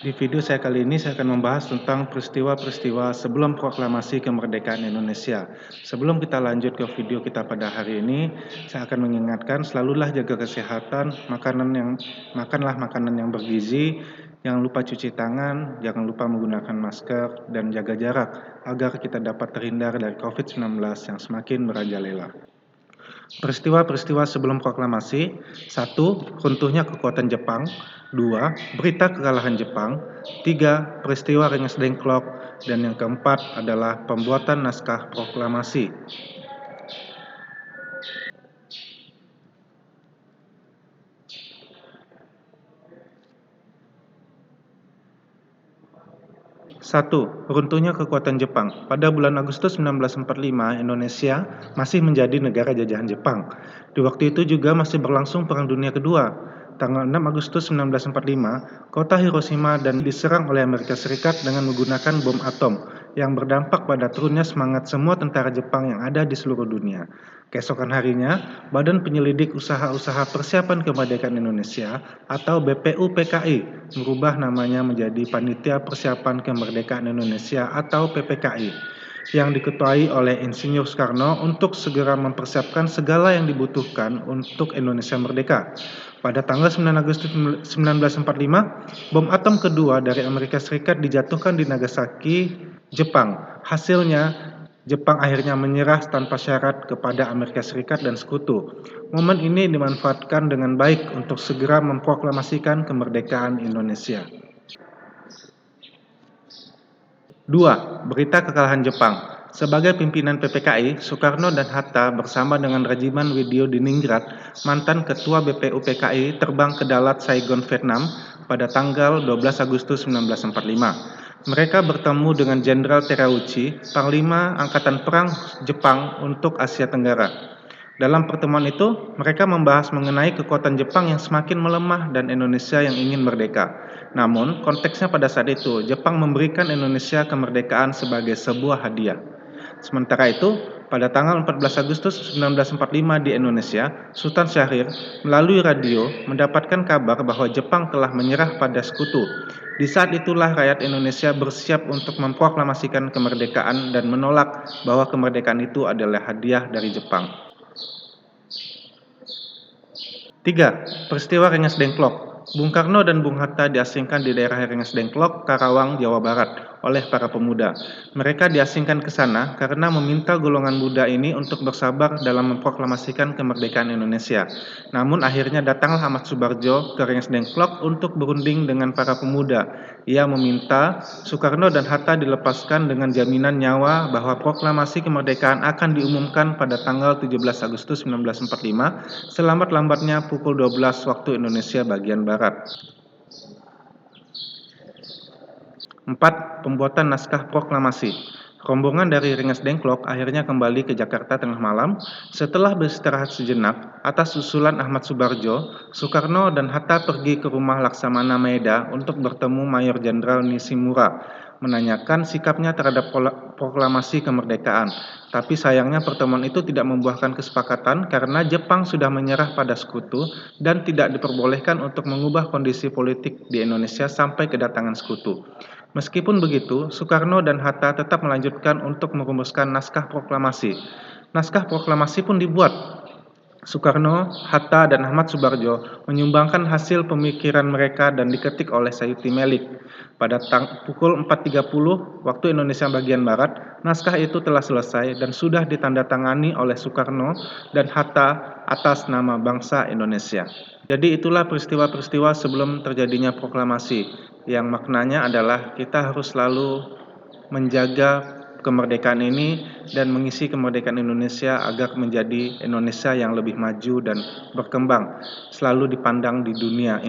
Di video saya kali ini saya akan membahas tentang peristiwa-peristiwa sebelum proklamasi kemerdekaan Indonesia. Sebelum kita lanjut ke video kita pada hari ini, saya akan mengingatkan selalulah jaga kesehatan, makanlah makanan yang bergizi, jangan lupa cuci tangan, jangan lupa menggunakan masker dan jaga jarak agar kita dapat terhindar dari COVID-19 yang semakin merajalela. Peristiwa-peristiwa sebelum proklamasi: 1. Runtuhnya kekuatan Jepang. 2. Berita kekalahan Jepang. 3. Peristiwa Rengas Dengklok. Dan yang keempat adalah pembuatan naskah proklamasi. Satu, runtuhnya kekuatan Jepang. Pada bulan Agustus 1945, Indonesia masih menjadi negara jajahan Jepang. Di waktu itu juga masih berlangsung Perang Dunia Kedua. Tanggal 6 Agustus 1945, kota Hiroshima dan diserang oleh Amerika Serikat dengan menggunakan bom atom yang berdampak pada turunnya semangat semua tentara Jepang yang ada di seluruh dunia. Keesokan harinya, Badan Penyelidik Usaha-Usaha Persiapan Kemerdekaan Indonesia atau BPUPKI merubah namanya menjadi Panitia Persiapan Kemerdekaan Indonesia atau PPKI yang diketuai oleh Insinyur Soekarno untuk segera mempersiapkan segala yang dibutuhkan untuk Indonesia merdeka. Pada tanggal 9 Agustus 1945, bom atom kedua dari Amerika Serikat dijatuhkan di Nagasaki, Jepang. Hasilnya, Jepang akhirnya menyerah tanpa syarat kepada Amerika Serikat dan sekutu. Momen ini dimanfaatkan dengan baik untuk segera memproklamasikan kemerdekaan Indonesia. 2. Berita kekalahan Jepang. Sebagai pimpinan PPKI, Soekarno dan Hatta bersama dengan Regimen Widyo-Diningrat, mantan Ketua BPUPKI, terbang ke Dalat, Saigon, Vietnam pada tanggal 12 Agustus 1945. Mereka bertemu dengan Jenderal Terauchi, Panglima Angkatan Perang Jepang untuk Asia Tenggara. Dalam pertemuan itu, mereka membahas mengenai kekuatan Jepang yang semakin melemah dan Indonesia yang ingin merdeka. Namun, konteksnya pada saat itu, Jepang memberikan Indonesia kemerdekaan sebagai sebuah hadiah. Sementara itu, pada tanggal 14 Agustus 1945 di Indonesia, Sultan Syahrir melalui radio mendapatkan kabar bahwa Jepang telah menyerah pada sekutu. Di saat itulah rakyat Indonesia bersiap untuk memproklamasikan kemerdekaan dan menolak bahwa kemerdekaan itu adalah hadiah dari Jepang. 3. Peristiwa Rengas Dengklok. Bung Karno dan Bung Hatta diasingkan di daerah Rengas Dengklok, Karawang, Jawa Barat oleh para pemuda. Mereka diasingkan ke sana karena meminta golongan muda ini untuk bersabar dalam memproklamasikan kemerdekaan Indonesia. Namun akhirnya datanglah Ahmad Subarjo ke Rengas Dengklok untuk berunding dengan para pemuda. Ia meminta Soekarno dan Hatta dilepaskan dengan jaminan nyawa bahwa proklamasi kemerdekaan akan diumumkan pada tanggal 17 Agustus 1945 selambat-lambatnya pukul 12 waktu Indonesia bagian Barat. 4. Pembuatan naskah proklamasi. Rombongan dari Rengas Dengklok akhirnya kembali ke Jakarta tengah malam. Setelah beristirahat sejenak, atas usulan Ahmad Subarjo, Soekarno dan Hatta pergi ke rumah Laksamana Maeda untuk bertemu Mayor Jenderal Nishimura, menanyakan sikapnya terhadap proklamasi kemerdekaan. Tapi sayangnya pertemuan itu tidak membuahkan kesepakatan karena Jepang sudah menyerah pada sekutu dan tidak diperbolehkan untuk mengubah kondisi politik di Indonesia sampai kedatangan sekutu. Meskipun begitu, Soekarno dan Hatta tetap melanjutkan untuk merumuskan naskah proklamasi. Naskah proklamasi pun dibuat. Soekarno, Hatta, dan Ahmad Subarjo menyumbangkan hasil pemikiran mereka dan diketik oleh Sayuti Melik. Pada pukul 4.30 waktu Indonesia bagian Barat, naskah itu telah selesai dan sudah ditandatangani oleh Soekarno dan Hatta atas nama bangsa Indonesia. Jadi itulah peristiwa-peristiwa sebelum terjadinya proklamasi, yang maknanya adalah kita harus selalu menjaga kemerdekaan ini dan mengisi kemerdekaan Indonesia agar menjadi Indonesia yang lebih maju dan berkembang, selalu dipandang di dunia.